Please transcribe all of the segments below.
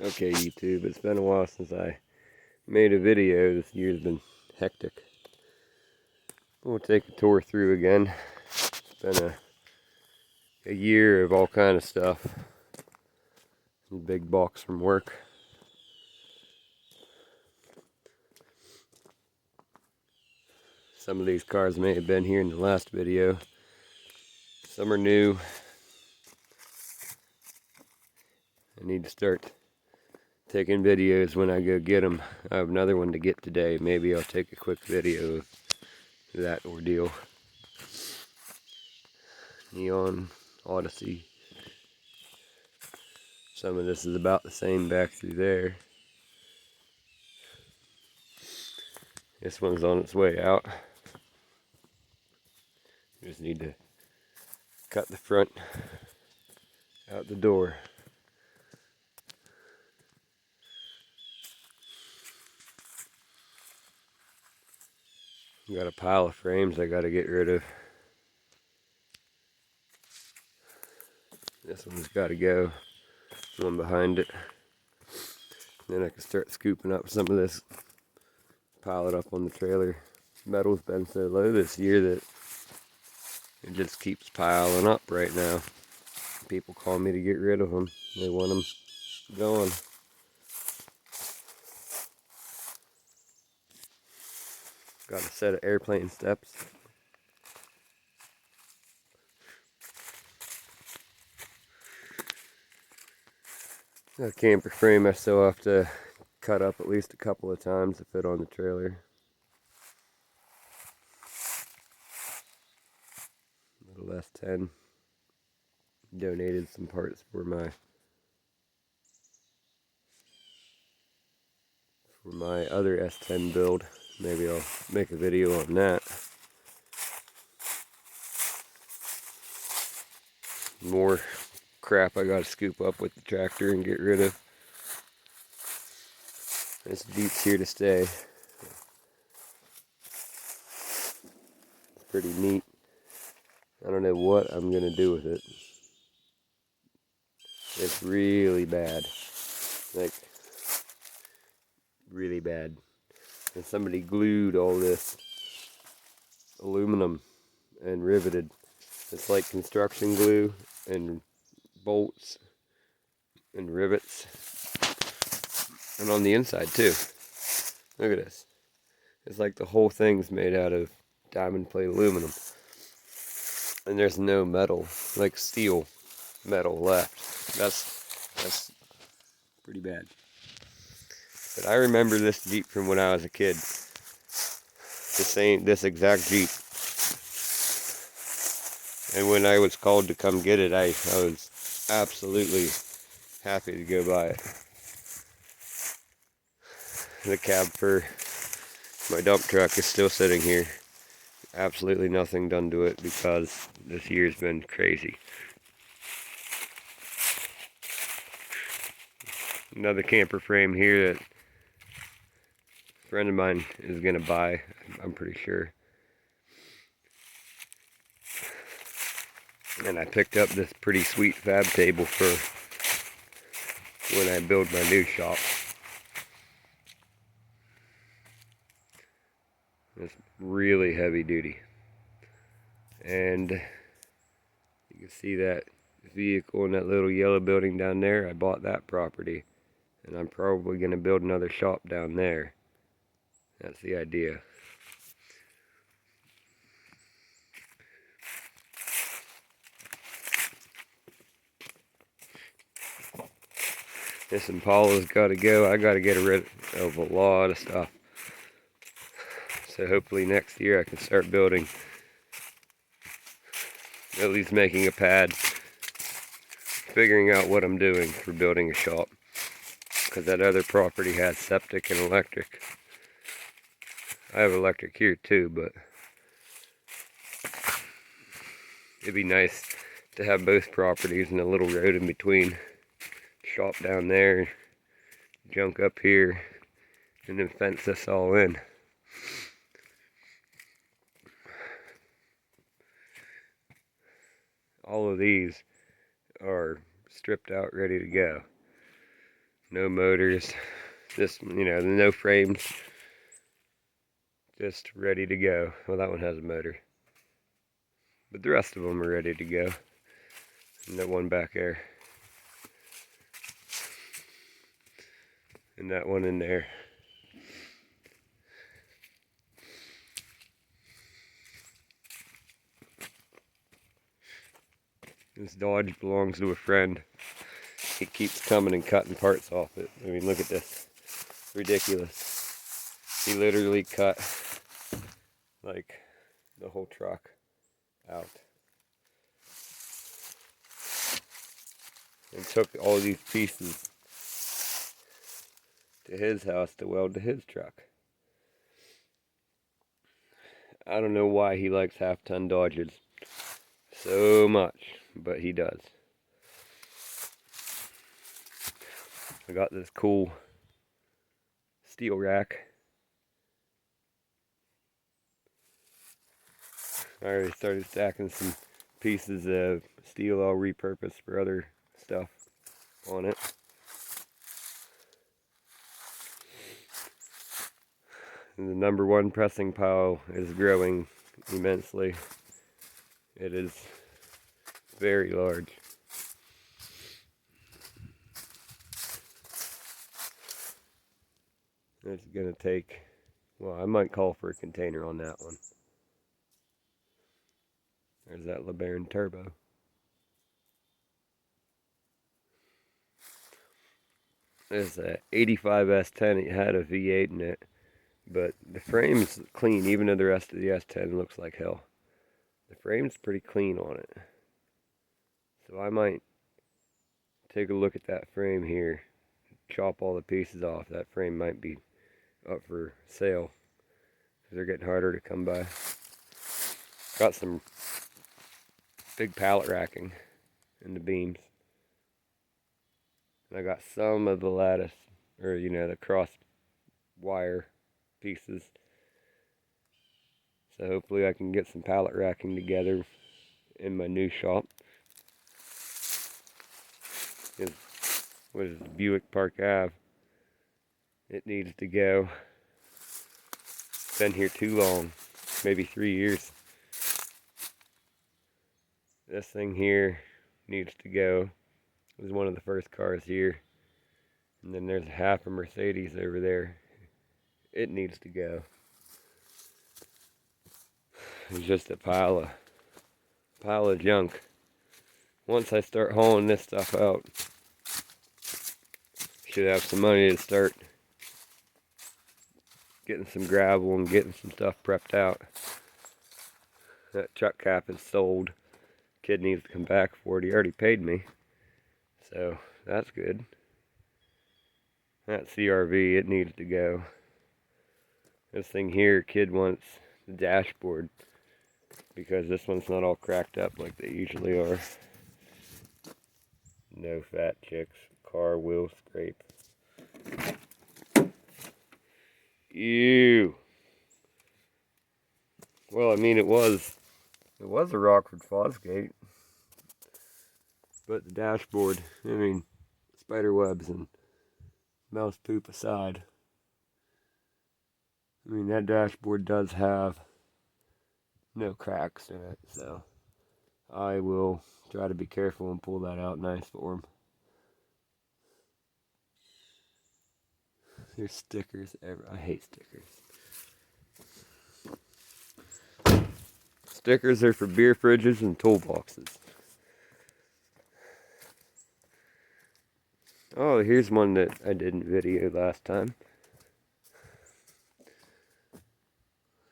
Okay, YouTube, it's been a while since I made a video. This year's been hectic. We'll take a tour through again. It's been a year of all kind of stuff. Big box from work. Some of these cars may have been here in the last video. Some are new. I need to start taking videos when I go get them. I have another one to get today. Maybe I'll take a quick video of that ordeal. Neon Odyssey. Some of this is about the same back through there. This one's on its way out. Just need to cut the front out the door. Got a pile of frames I gotta get rid of. This one's gotta go. One behind it. Then I can start scooping up some of this, pile it up on the trailer. Metal's been so low this year that it just keeps piling up right now. People call me to get rid of them. They want them gone. Got a set of airplane steps. A camper frame I still have to cut up at least a couple of times to fit on the trailer. Little S10. Donated some parts for my other S10 build. Maybe I'll make a video on that. More crap I gotta scoop up with the tractor and get rid of. This Jeep's here to stay. It's pretty neat. I don't know what I'm gonna do with it. It's really bad. Like, really bad. And somebody glued all this aluminum and riveted. It's like construction glue and bolts and rivets. And on the inside too. Look at this. It's like the whole thing's made out of diamond plate aluminum. And there's no metal, like steel metal left. That's pretty bad. But I remember this Jeep from when I was a kid. This exact Jeep. And when I was called to come get it, I was absolutely happy to go buy it. The cab for my dump truck is still sitting here. Absolutely nothing done to it because this year's been crazy. Another camper frame here that a friend of mine is going to buy, I'm pretty sure. And I picked up this pretty sweet fab table for when I build my new shop. It's really heavy duty. And you can see that vehicle in that little yellow building down there. I bought that property. And I'm probably going to build another shop down there. That's the idea. This Impala's got to go. I got to get rid of a lot of stuff. So hopefully next year I can start building, at least making a pad, figuring out what I'm doing for building a shop. Because that other property has septic and electric. I have electric here too, but it'd be nice to have both properties and a little road in between. Shop down there, junk up here, and then fence this all in. All of these are stripped out, ready to go. No motors, just, you know, no frames, just ready to go. Well, that one has a motor, but the rest of them are ready to go. And that one back there, and that one in there. This Dodge belongs to a friend. He keeps coming and cutting parts off it. I mean, look at this. Ridiculous. He literally cut like the whole truck out and took all these pieces to his house to weld to his truck. I don't know why he likes half-ton Dodges so much, but he does. I got this cool steel rack. I already started stacking some pieces of steel I'll repurpose for other stuff on it. And the number one pressing pile is growing immensely. It is very large. It's gonna take, well, I might call for a container on that one. There's that LeBaron Turbo. It's a 85 S10. It had a V8 in it, but the frame's clean, even though the rest of the S10 looks like hell. The frame's pretty clean on it. So I might take a look at that frame here, chop all the pieces off. That frame might be up for sale, because they're getting harder to come by. Got some big pallet racking in the beams. And I got some of the lattice, or you know, the cross wire pieces. So hopefully I can get some pallet racking together in my new shop. What is it, Buick Park Ave? It needs to go. Been here too long, maybe 3 years. This thing here needs to go. It was one of the first cars here. And then there's half a Mercedes over there. It needs to go. It's just a pile of junk. Once I start hauling this stuff out, should have some money to start getting some gravel and getting some stuff prepped out. That truck cap is sold. Kid needs to come back for it. He already paid me, so that's good. That CRV, it needs to go. This thing here, kid wants the dashboard because this one's not all cracked up like they usually are. No fat chicks. Car will scrape. Ew. Well, I mean, it was a Rockford Fosgate, but the dashboard, I mean, spider webs and mouse poop aside, I mean, that dashboard does have no cracks in it, so I will try to be careful and pull that out nice for him. There's stickers everywhere. I hate stickers. Stickers are for beer fridges and toolboxes. Oh, here's one that I didn't video last time.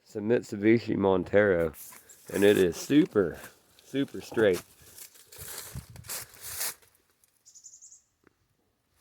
It's a Mitsubishi Montero, and it is super straight.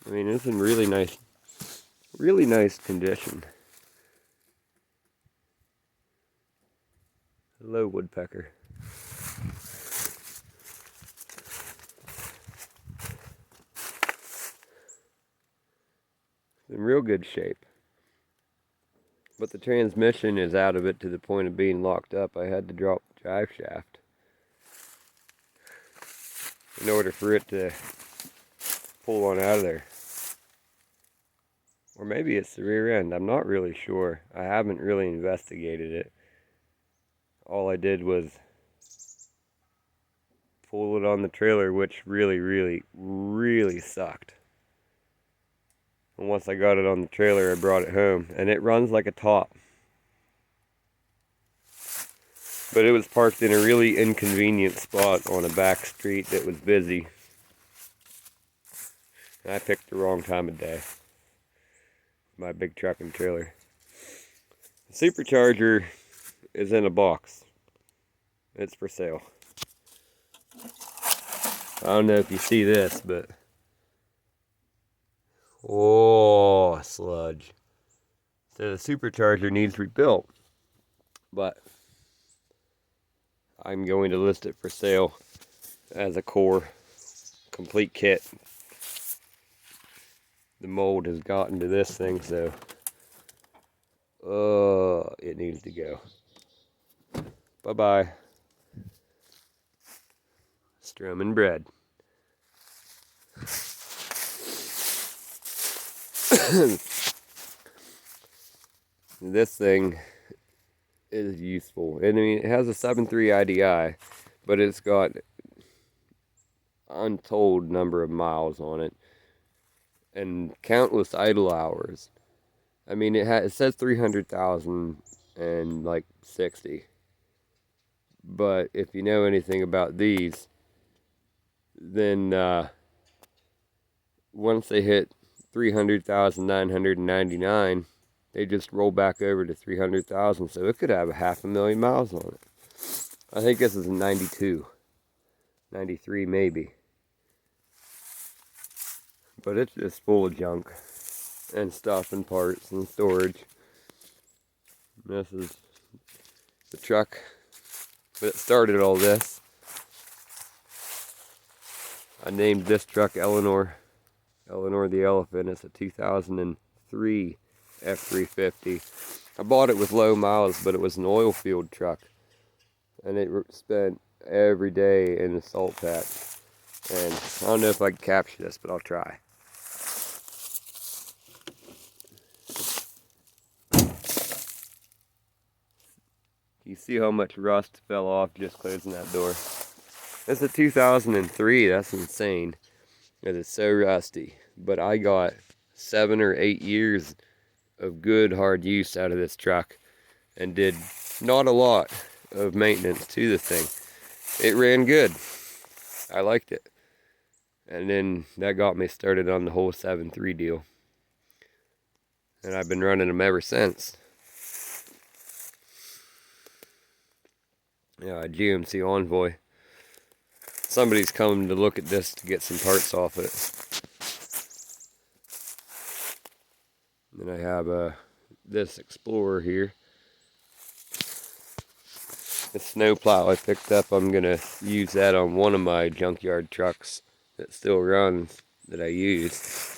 I mean, it's in really nice condition. Hello, woodpecker. In real good shape. But the transmission is out of it to the point of being locked up. I had to drop the drive shaft in order for it to pull on out of there. Or maybe it's the rear end. I'm not really sure. I haven't really investigated it. All I did was pull it on the trailer, which really, really, really sucked. And once I got it on the trailer, I brought it home. And it runs like a top. But it was parked in a really inconvenient spot on a back street that was busy. And I picked the wrong time of day. My big truck and trailer. The supercharger is in a box. It's for sale. I don't know if you see this, but oh, sludge. So the supercharger needs rebuilt, but I'm going to list it for sale as a core, complete kit. The mold has gotten to this thing, so it needs to go. Bye-bye. Strumming bread. This thing is useful. I mean, it has a 7.3 IDI, but it's got untold number of miles on it and countless idle hours. I mean, it says 300,000 and like 60. But if you know anything about these, then once they hit 300,999, they just roll back over to 300,000. So it could have 500,000 miles on it. I think this is a 92, 93 maybe. But it's just full of junk and stuff and parts and storage. This is the truck that started all this. I named this truck Eleanor the Elephant. It's a 2003 F350. I bought it with low miles, but it was an oil field truck. And it spent every day in the salt patch. And I don't know if I can capture this, but I'll try. You see how much rust fell off just closing that door. It's a 2003, that's insane. It is so rusty. But I got 7 or 8 years of good hard use out of this truck and did not a lot of maintenance to the thing. It ran good. I liked it. And then that got me started on the whole 7.3 deal. And I've been running them ever since. Yeah, a GMC Envoy. Somebody's coming to look at this to get some parts off it. Then I have this Explorer here. The snowplow I picked up, I'm going to use that on one of my Junkyard trucks that still runs that I use.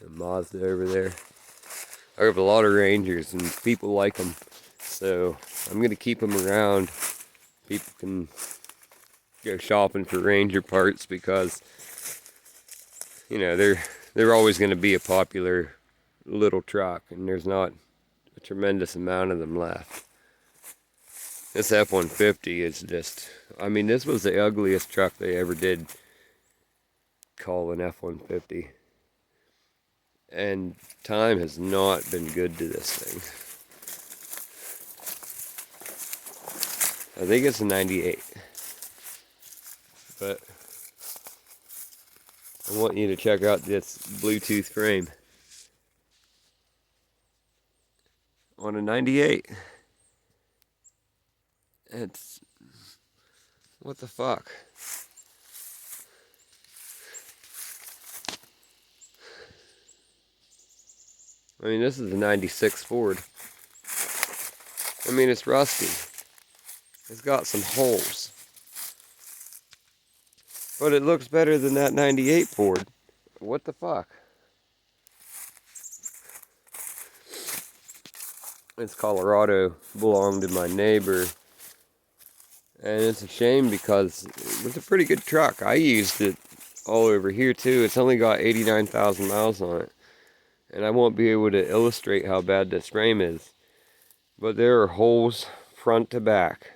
A Mazda over there. I have a lot of Rangers and people like them, so I'm going to keep them around. People can go shopping for Ranger parts because, you know, they're always going to be a popular little truck, and there's not a tremendous amount of them left. This F-150 is just, I mean, this was the ugliest truck they ever did call an F-150. And time has not been good to this thing. I think it's a 98. But I want you to check out this Bluetooth frame. On a 98. It's, what the fuck? I mean, this is a 96 Ford. I mean, it's rusty. It's got some holes. But it looks better than that 98 Ford. What the fuck? This Colorado belonged to my neighbor. And it's a shame because it was a pretty good truck. I used it all over here too. It's only got 89,000 miles on it. And I won't be able to illustrate how bad this frame is. But there are holes front to back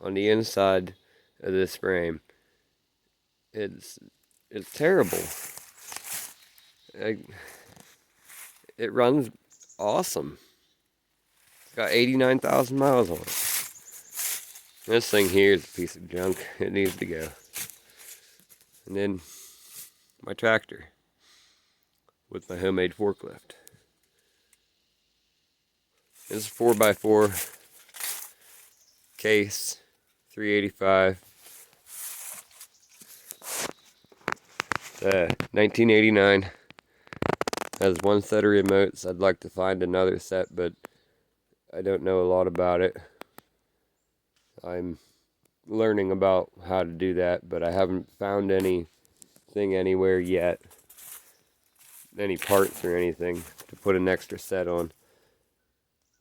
on the inside of this frame. It's terrible. It runs awesome. It's got 89,000 miles on it. This thing here is a piece of junk. It needs to go. And then my tractor with my homemade forklift. This is a 4x4 case, 385. 1989. Has one set of remotes. I'd like to find another set, but I don't know a lot about it. I'm learning about how to do that, but I haven't found anything anywhere yet. Any parts or anything to put an extra set on.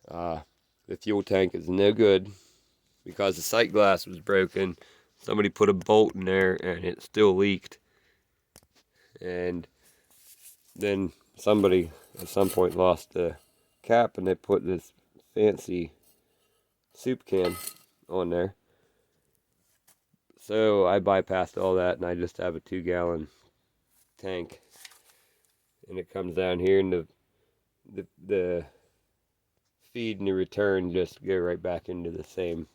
The fuel tank is no good because the sight glass was broken. Somebody put a bolt in there and it still leaked. And then somebody at some point lost the cap and they put this fancy soup can on there. So I bypassed all that and I just have a 2-gallon tank. And it comes down here and the feed and the return just go right back into the same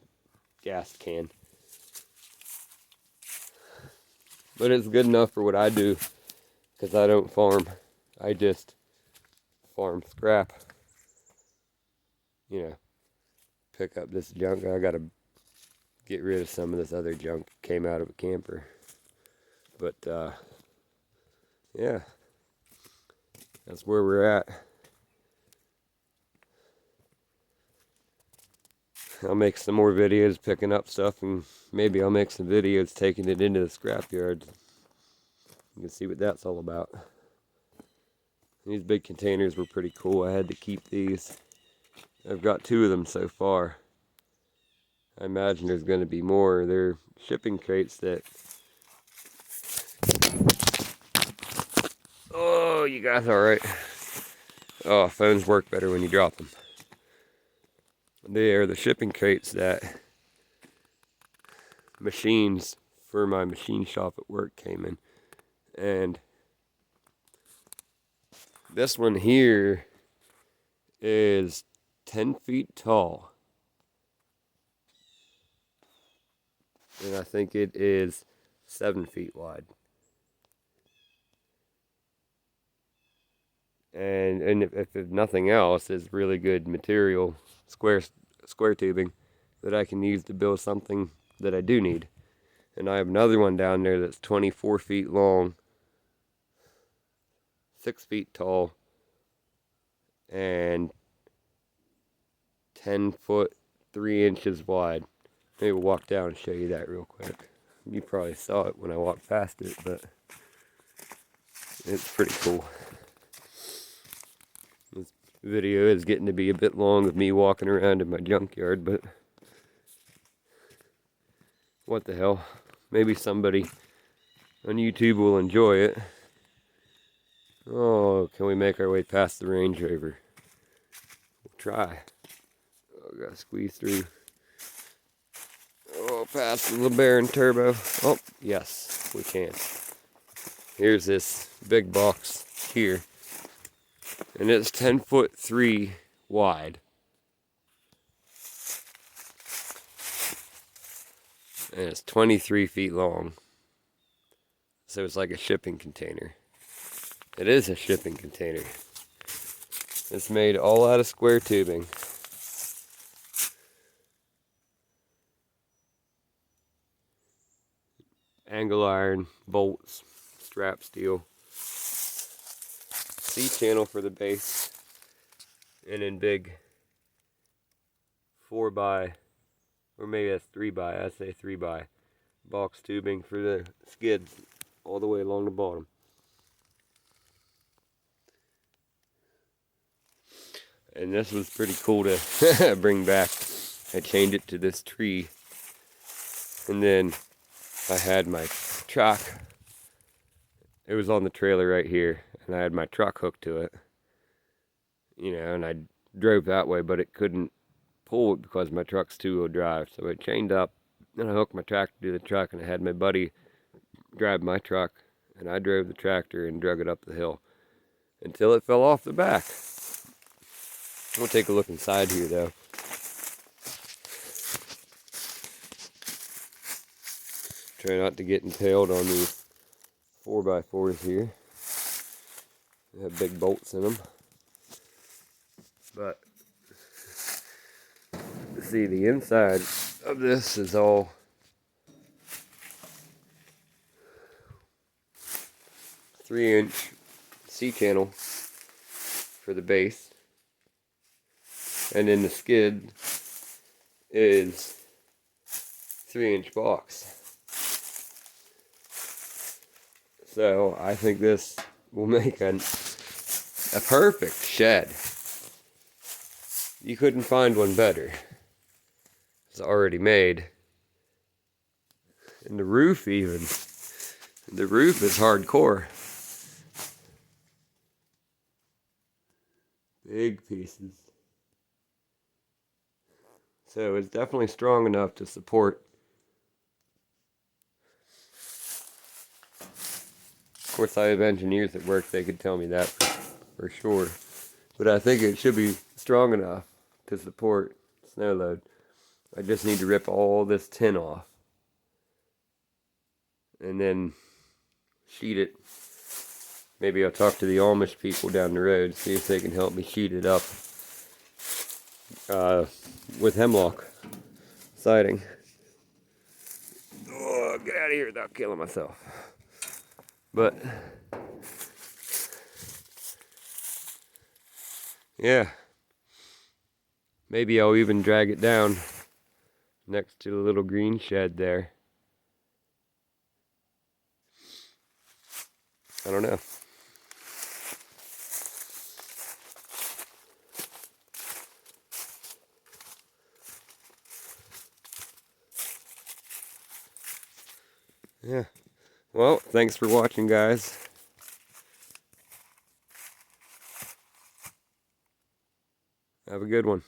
gas can. But it's good enough for what I do because I don't farm. I just farm scrap. You know, pick up this junk. I gotta get rid of some of this other junk that came out of a camper. But yeah, that's where we're at. I'll make some more videos picking up stuff, and maybe I'll make some videos taking it into the scrapyard. You can see what that's all about. These big containers were pretty cool. I had to keep these. I've got 2 of them so far. I imagine there's going to be more. They're shipping crates that... Oh, you guys alright? Oh, phones work better when you drop them. They are the shipping crates that machines for my machine shop at work came in. And this one here is 10 feet tall. And I think it is 7 feet wide. And if nothing else, it's really good material, square tubing that I can use to build something that I do need. And I have another one down there that's 24 feet long, 6 feet tall, and 10 foot 3 inches wide. Maybe we'll walk down and show you that real quick. You probably saw it when I walked past it, but it's pretty cool. This video is getting to be a bit long of me walking around in my junkyard, but what the hell? Maybe somebody on YouTube will enjoy it. Oh, can we make our way past the Range Rover? We'll try. Oh, gotta squeeze through. Oh, past the LeBaron Turbo. Oh, yes, we can. Here's this big box here. And it's 10 foot 3 wide. And it's 23 feet long. So it's like a shipping container. It is a shipping container. It's made all out of square tubing. Angle iron, bolts, strap steel. C-channel for the base. And then big 4x, or maybe that's 3x, I'd say 3x box tubing for the skids all the way along the bottom. And this was pretty cool to bring back. I chained it to this tree. And then I had my truck it was on the trailer right here, and I had my truck hooked to it. You know, and I drove that way, but it couldn't pull it because my truck's two-wheel drive. So I chained up, and I hooked my tractor to the truck, and I had my buddy drive my truck, and I drove the tractor and drug it up the hill until it fell off the back. We'll take a look inside here, though. Try not to get impaled on these 4x4s here. They have big bolts in them. But, see, the inside of this is all three-inch C-channel for the base. And then the skid is 3-inch box. So I think this will make a perfect shed. You couldn't find one better. It's already made. And the roof even. The roof is hardcore. Big pieces. So it's definitely strong enough to support. Of course, I have engineers at work, they could tell me that for sure. But I think it should be strong enough to support snow load. I just need to rip all this tin off. And then sheet it. Maybe I'll talk to the Amish people down the road, see if they can help me sheet it up with hemlock siding. Oh, get out of here without killing myself. But yeah, maybe I'll even drag it down next to the little green shed there. I don't know. Yeah. Well, thanks for watching, guys. Have a good one.